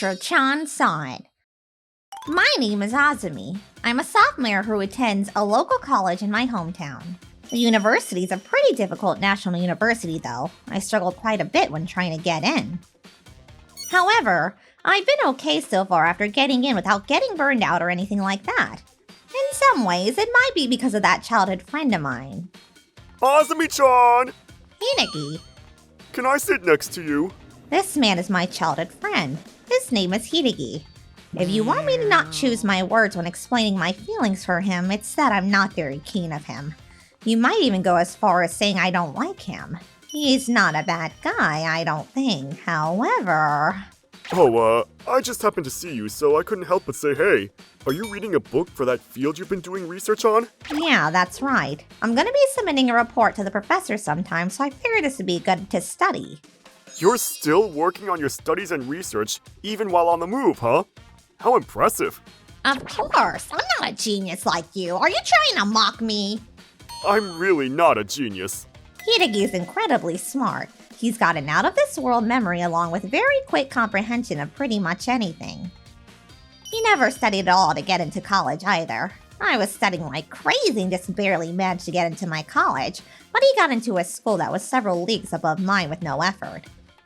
Teacher-chan saw it. My name is Azumi. I'm a sophomore who attends a local college in my hometown. The university is a pretty difficult national university, though. I struggled quite a bit when trying to get in. However, I've been okay so far after getting in without getting burned out or anything like that. In some ways, it might be because of that childhood friend of mine. Azumi-chan! Hideki. Can I sit next to you? This man is my childhood friend. His name is Hideki. If you want me to not choose my words when explaining my feelings for him, it's that I'm not very keen of him. You might even go as far as saying I don't like him. He's not a bad guy, I don't think. However... I just happened to see you, so I couldn't help but say hey. Are you reading a book for that field you've been doing research on? Yeah, that's right. I'm gonna be submitting a report to the professor sometime, so I figured this would be good to study. You're still working on your studies and research, even while on the move, huh? How impressive. Of course, I'm not a genius like you. Are you trying to mock me? I'm really not a genius. Hideki's incredibly smart. He's got an out-of-this-world memory along with very quick comprehension of pretty much anything. He never studied at all to get into college either. I was studying like crazy and just barely managed to get into my college, but he got into a school that was several leagues above mine with no effort.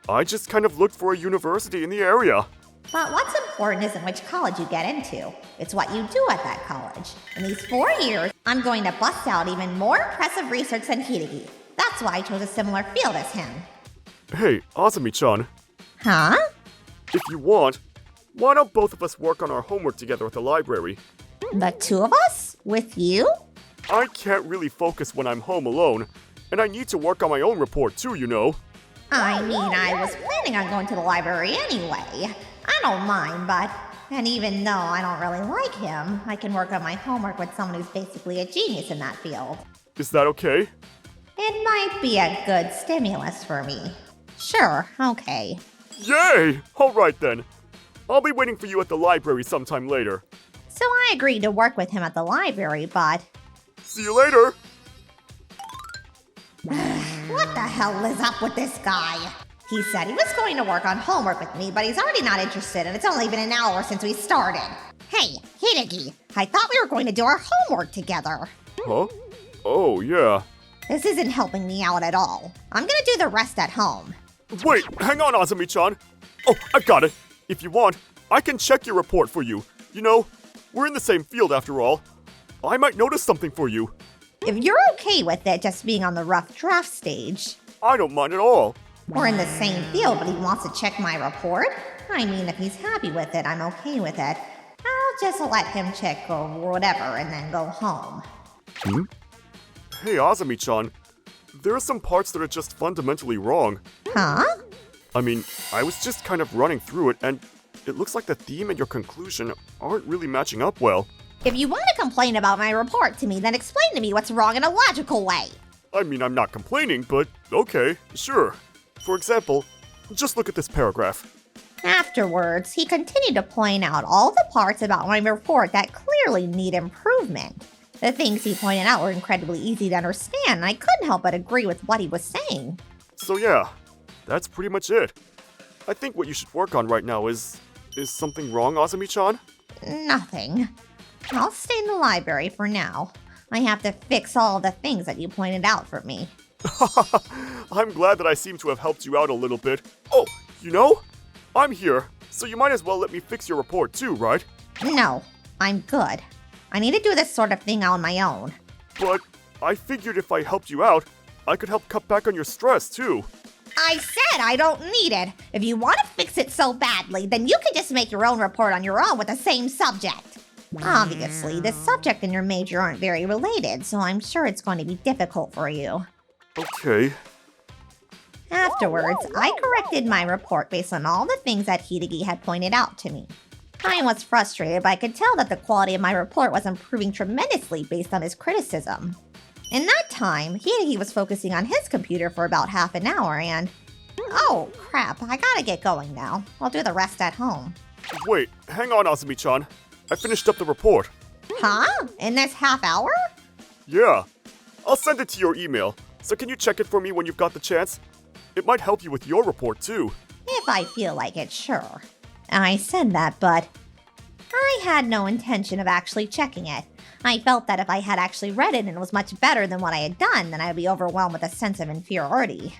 I just kind of looked for a university in the area. But what's important isn't which college you get into. It's what you do at that college. In these 4 years, I'm going to bust out even more impressive research than Hideki. That's why I chose a similar field as him. Hey, Azumi-chan. Huh? If you want, why don't both of us work on our homework together at the library? The two of us? With you? I can't really focus when I'm home alone, and I need to work on my own report too, you know. I mean, I was planning on going to the library anyway. I don't mind, but... And even though I don't really like him, I can work on my homework with someone who's basically a genius in that field. Is that okay? It might be a good stimulus for me. Sure, okay. Yay! Alright then. I'll be waiting for you at the library sometime later. So I agreed to work with him at the library, but... See you later! What the hell is up with this guy? He said he was going to work on homework with me, but he's already not interested, and it's only been an hour since we started. Hey, Hideki, I thought we were going to do our homework together. Huh? Oh, yeah. This isn't helping me out at all. I'm gonna do the rest at home. Wait, hang on, Azumi-chan. Oh, I've got it. If you want, I can check your report for you. You know, we're in the same field after all. I might notice something for you. If you're okay with it just being on the rough draft stage. I don't mind at all. We're in the same field, but he wants to check my report? I mean, if he's happy with it, I'm okay with it. I'll just let him check or whatever and then go home. Hey, Azumi-chan. There are some parts that are just fundamentally wrong. Huh? I mean, I was just kind of running through it, and it looks like the theme and your conclusion aren't really matching up well. If you want to complain about my report to me, then explain to me what's wrong in a logical way. I mean, I'm not complaining, but okay, sure. For example, just look at this paragraph. Afterwards, he continued to point out all the parts about my report that clearly need improvement. The things he pointed out were incredibly easy to understand, and I couldn't help but agree with what he was saying. So yeah, that's pretty much it. I think what you should work on right now is something wrong, Azumi-chan? Nothing. I'll stay in the library for now. I have to fix all the things that you pointed out for me. I'm glad that I seem to have helped you out a little bit. Oh, you know? I'm here, so you might as well let me fix your report too, right? No, I'm good. I need to do this sort of thing on my own. But I figured if I helped you out, I could help cut back on your stress too. I said I don't need it. If you want to fix it so badly, then you can just make your own report on your own with the same subject. Obviously, the subject and your major aren't very related, so I'm sure it's going to be difficult for you. Okay. Afterwards, I corrected my report based on all the things that Hideki had pointed out to me. I was frustrated, but I could tell that the quality of my report was improving tremendously based on his criticism. In that time, Hideki was focusing on his computer for about half an hour and... Oh, crap, I gotta get going now. I'll do the rest at home. Wait, hang on, Azumi-chan. I finished up the report. Huh? In this half hour? Yeah. I'll send it to your email, so can you check it for me when you've got the chance? It might help you with your report too. If I feel like it, sure. I said that, but I had no intention of actually checking it. I felt that if I had actually read it and it was much better than what I had done, then I'd be overwhelmed with a sense of inferiority.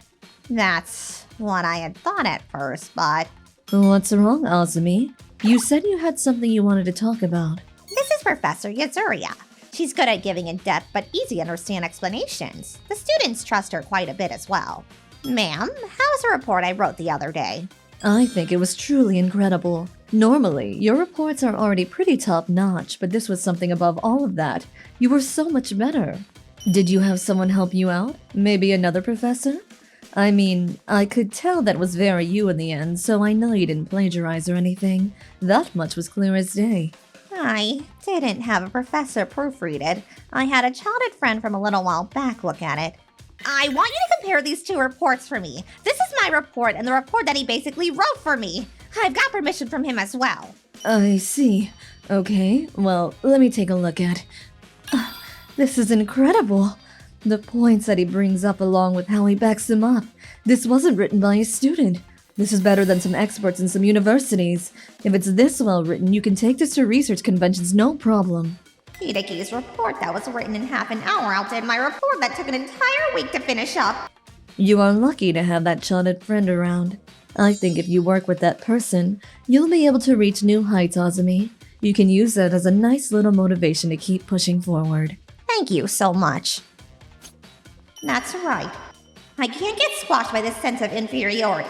That's what I had thought at first, but... What's wrong, Azumi? You said you had something you wanted to talk about. This is Professor Yazuria. She's good at giving in-depth but easy-to-understand explanations. The students trust her quite a bit as well. Ma'am, how's the report I wrote the other day? I think it was truly incredible. Normally, your reports are already pretty top-notch, but this was something above all of that. You were so much better. Did you have someone help you out? Maybe another professor? I mean, I could tell that was very you in the end, so I know you didn't plagiarize or anything. That much was clear as day. I didn't have a professor proofread it. I had a childhood friend from a little while back look at it. I want you to compare these two reports for me. This is my report and the report that he basically wrote for me. I've got permission from him as well. I see. Okay, well, let me take a look at. This is incredible. The points that he brings up along with how he backs them up. This wasn't written by a student. This is better than some experts in some universities. If it's this well written, you can take this to research conventions no problem. Hideki's report that was written in half an hour outdid my report that took an entire week to finish up. You are lucky to have that childhood friend around. I think if you work with that person, you'll be able to reach new heights, Azumi. You can use that as a nice little motivation to keep pushing forward. Thank you so much. That's right. I can't get squashed by this sense of inferiority.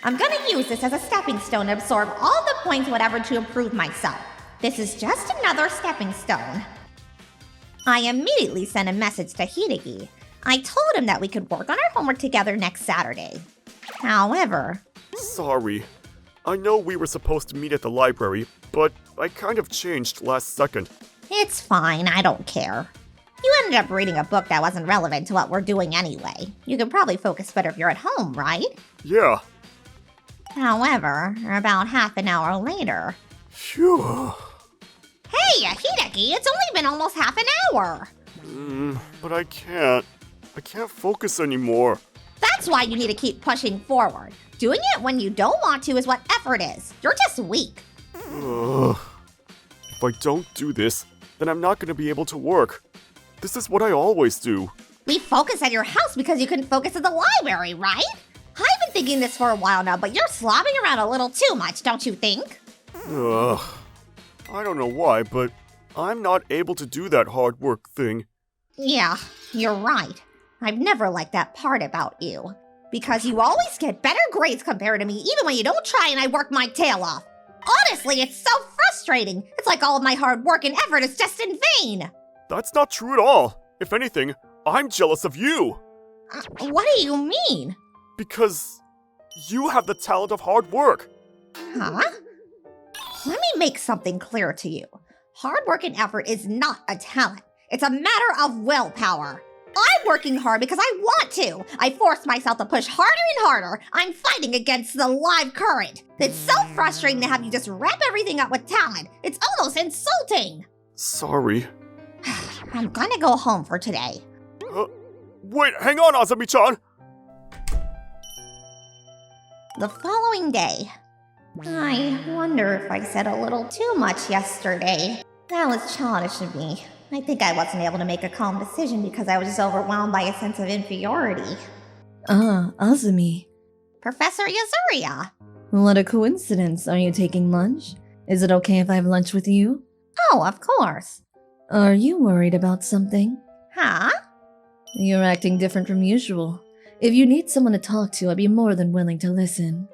I'm gonna use this as a stepping stone to absorb all the points whatever to improve myself. This is just another stepping stone. I immediately sent a message to Hideki. I told him that we could work on our homework together next Saturday. However... Sorry. I know we were supposed to meet at the library, but I kind of changed last second. It's fine, I don't care. You ended up reading a book that wasn't relevant to what we're doing anyway. You could probably focus better if you're at home, right? Yeah. However, about half an hour later... Phew. Hey, Hideki, it's only been almost half an hour! But I can't focus anymore. That's why you need to keep pushing forward. Doing it when you don't want to is what effort is. You're just weak. Ugh. If I don't do this, then I'm not going to be able to work. This is what I always do. We focus at your house because you couldn't focus at the library, right? I've been thinking this for a while now, but you're slobbing around a little too much, don't you think? Ugh. I don't know why, but I'm not able to do that hard work thing. Yeah, you're right. I've never liked that part about you. Because you always get better grades compared to me, even when you don't try and I work my tail off. Honestly, it's so frustrating. It's like all of my hard work and effort is just in vain. That's not true at all. If anything, I'm jealous of you. What do you mean? Because you have the talent of hard work. Huh? Let me make something clear to you. Hard work and effort is not a talent. It's a matter of willpower. I'm working hard because I want to. I force myself to push harder and harder. I'm fighting against the live current. It's so frustrating to have you just wrap everything up with talent. It's almost insulting. Sorry. I'm gonna go home for today. Wait, hang on, Azumi-chan! The following day. I wonder if I said a little too much yesterday. That was childish of me. I think I wasn't able to make a calm decision because I was just overwhelmed by a sense of inferiority. Ah, Azumi. Professor Yazuria! What a coincidence. Are you taking lunch? Is it okay if I have lunch with you? Oh, of course. Are you worried about something? Huh? You're acting different from usual. If you need someone to talk to, I'd be more than willing to listen.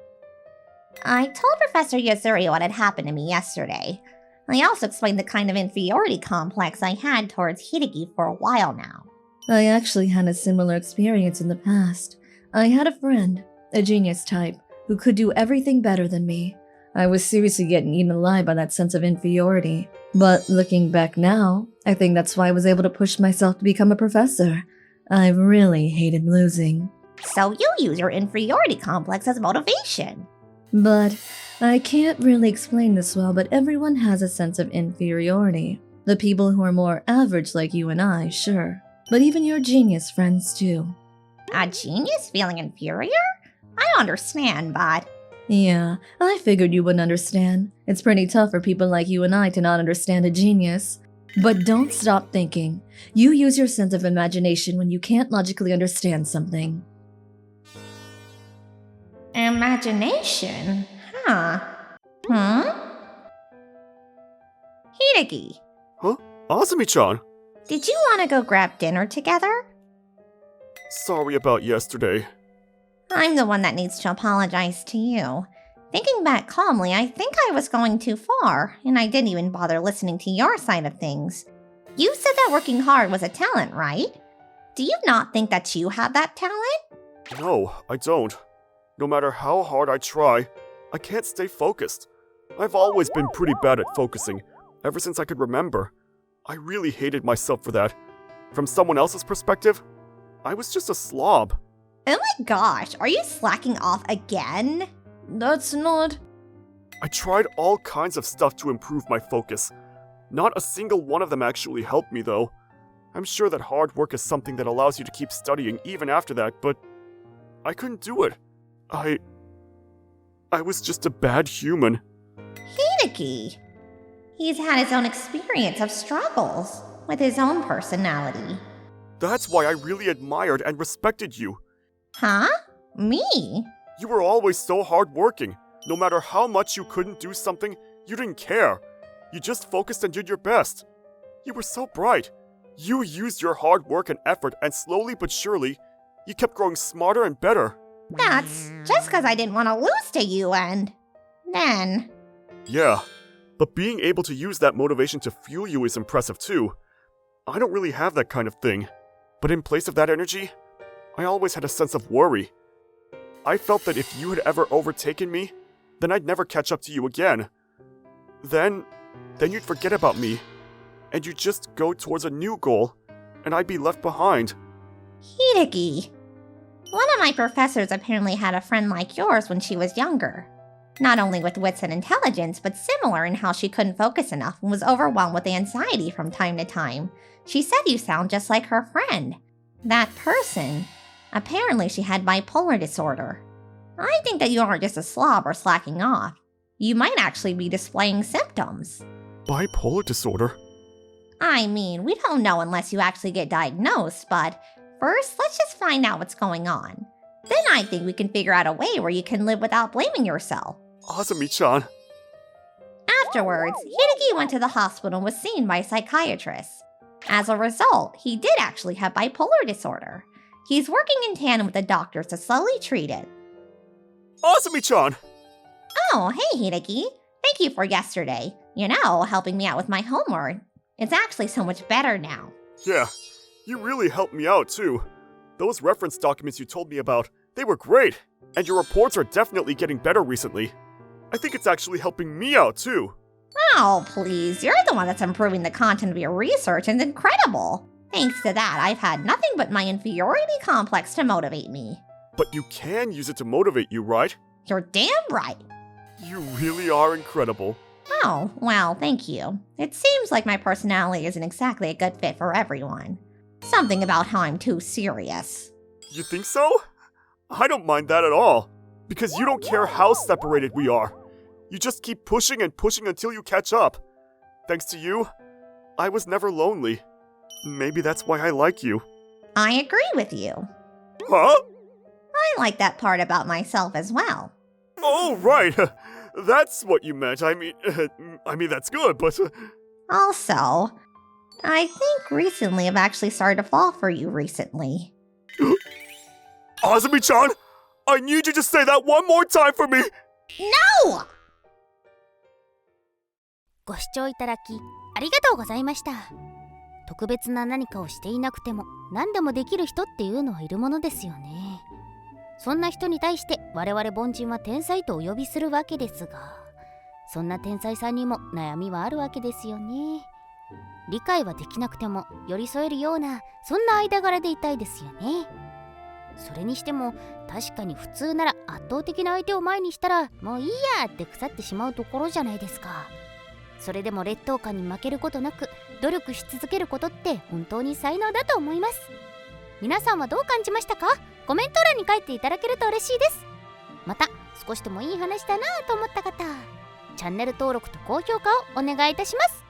I told Professor Yazuria what had happened to me yesterday. I also explained the kind of inferiority complex I had towards Hideki for a while now. I actually had a similar experience in the past. I had a friend, a genius type, who could do everything better than me. I was seriously getting eaten alive by that sense of inferiority. But looking back now, I think that's why I was able to push myself to become a professor. I really hated losing. So you use your inferiority complex as motivation. But I can't really explain this well, but everyone has a sense of inferiority. The people who are more average like you and I, sure. But even your genius friends too. A genius feeling inferior? I understand, but... Yeah, I figured you wouldn't understand. It's pretty tough for people like you and I to not understand a genius. But don't stop thinking. You use your sense of imagination when you can't logically understand something. Imagination? Huh? Hideki, Huh? Azumi-chan? did you want to go grab dinner together? Sorry about yesterday. I'm the one that needs to apologize to you. Thinking back calmly, I think I was going too far, and I didn't even bother listening to your side of things. You said that working hard was a talent, right? Do you not think that you have that talent? No, I don't. No matter how hard I try, I can't stay focused. I've always been pretty bad at focusing, ever since I could remember. I really hated myself for that. From someone else's perspective, I was just a slob. Oh my gosh, are you slacking off again? That's not... I tried all kinds of stuff to improve my focus. Not a single one of them actually helped me, though. I'm sure that hard work is something that allows you to keep studying even after that, but I couldn't do it. I was just a bad human. Hideki. He's had his own experience of struggles with his own personality. That's why I really admired and respected you. Huh? Me? You were always so hardworking. No matter how much you couldn't do something, you didn't care. You just focused and did your best. You were so bright. You used your hard work and effort, and slowly but surely, you kept growing smarter and better. That's just because I didn't want to lose to you and... then... Yeah, but being able to use that motivation to fuel you is impressive too. I don't really have that kind of thing. But in place of that energy, I always had a sense of worry. I felt that if you had ever overtaken me, then I'd never catch up to you again. Then you'd forget about me, and you'd just go towards a new goal, and I'd be left behind. Hideki. One of my professors apparently had a friend like yours when she was younger. Not only with wits and intelligence, but similar in how she couldn't focus enough and was overwhelmed with anxiety from time to time. She said you sound just like her friend. That person. Apparently she had bipolar disorder. I think that you aren't just a slob or slacking off. You might actually be displaying symptoms. Bipolar disorder? I mean, we don't know unless you actually get diagnosed, but first, let's just find out what's going on. Then I think we can figure out a way where you can live without blaming yourself. Azumi-chan. Afterwards, Hideki went to the hospital and was seen by a psychiatrist. As a result, he did actually have bipolar disorder. He's working in tandem with the doctors to slowly treat it. Azumi-chan! Oh, hey Hideki. Thank you for yesterday. Helping me out with my homework. It's actually so much better now. Yeah, you really helped me out too. Those reference documents you told me about, they were great. And your reports are definitely getting better recently. I think it's actually helping me out too. Oh, please, you're the one that's improving the content of your research and it's incredible. Thanks to that, I've had nothing but my inferiority complex to motivate me. But you can use it to motivate you, right? You're damn right. You really are incredible. Oh, well, thank you. It seems like my personality isn't exactly a good fit for everyone. Something about how I'm too serious. You think so? I don't mind that at all. Because you don't care how separated we are. You just keep pushing and pushing until you catch up. Thanks to you, I was never lonely. Maybe that's why I like you. I agree with you. Huh? I like that part about myself as well. Oh, right. That's what you meant. I mean, that's good, but... Also, I think recently I've actually started to fall for you recently. Azumi-chan, I need you to say that one more time for me! No! ご視聴いただきありがとうございました。特別な何かをしていなくても何でもできる人っていうのはいるものですよね。そんな人に対して我々凡人は天才とお呼びするわけですが、そんな天才さんにも悩みはあるわけですよね。理解はできなくても寄り添えるようなそんな間柄でいたいですよね。それにしても確かに普通なら圧倒的な相手を前にしたらもういいやって腐ってしまうところじゃないですか。それでも劣等感に負けることなく努力し続けることって本当に才能だと思います。皆さんはどう感じましたか？コメント欄に書いていただけると嬉しいです。また少しでもいい話だなと思った方、チャンネル登録と高評価をお願いいたします。